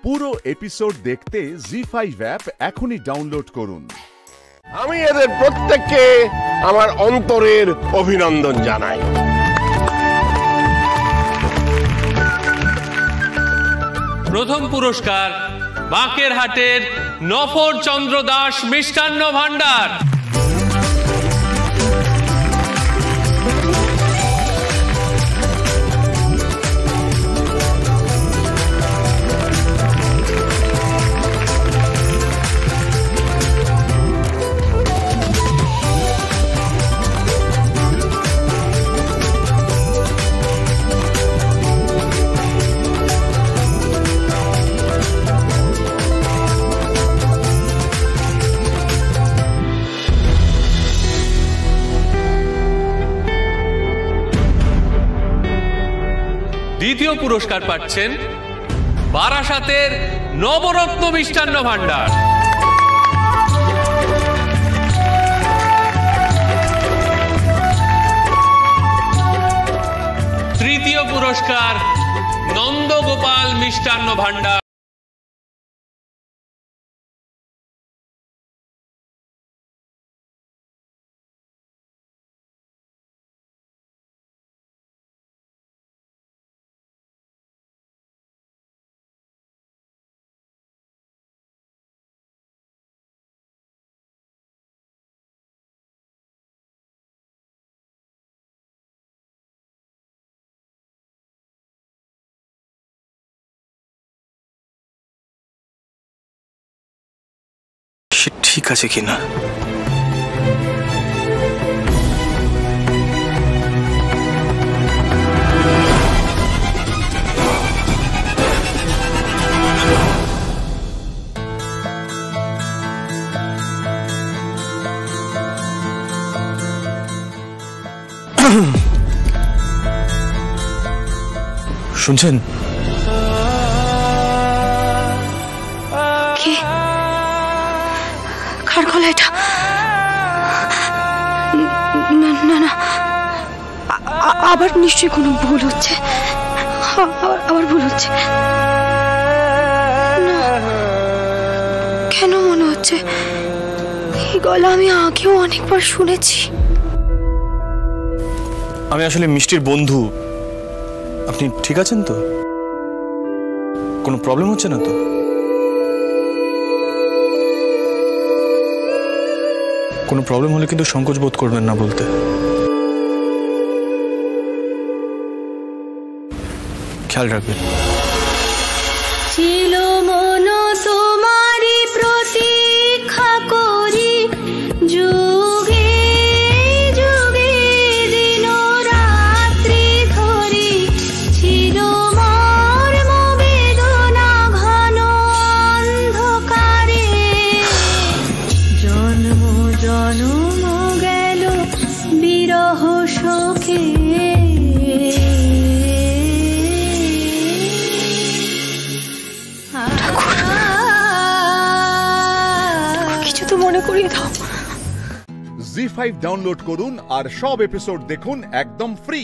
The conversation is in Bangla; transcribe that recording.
পুরো এপিসোড দেখতে জি5 অ্যাপ এখনই ডাউনলোড করুন। আমি এদের প্রত্যেককে আমার অন্তরের অভিনন্দন জানাই। প্রথম পুরস্কার বাঁকেরহাটের নফর চন্দ্র দাস মিষ্টান্ন ভান্ডার। দ্বিতীয় পুরস্কার পাচ্ছেন বারাসাতের নবরত্ন মিষ্টান্ন ভান্ডার। তৃতীয় পুরস্কার নন্দগোপাল মিষ্টান্ন ভান্ডার। ঠিক আছে কিনা শুনছেন? এটা না না, আবার নিশ্চয়ই কোনো ভুল হচ্ছে, আবার ভুল হচ্ছে। কেন মনে হচ্ছে এই গলা আমি আগেও অনেকবার শুনেছি। আমি আসলে মিষ্টির বন্ধু। আপনি ঠিক আছেন তো? কোনো প্রবলেম হচ্ছে না তো? কোনো প্রবলেম হলে কিন্তু সংকোচ বোধ করবেন না বলতে। খেয়াল রাখবেন। ছিল মন তোমারই প্রতীক্ষা করি, যুগে যুগে দিন রাত্রি ধরি, ছিল মর্ম বেদনা ঘন অন্ধকারে, জন্ম জন্ম গেল বিরহ শোকে, কিছু তো মনে করিয়ে দাও। জি5 ডাউনলোড করুন আর সব এপিসোড দেখুন একদম ফ্রি।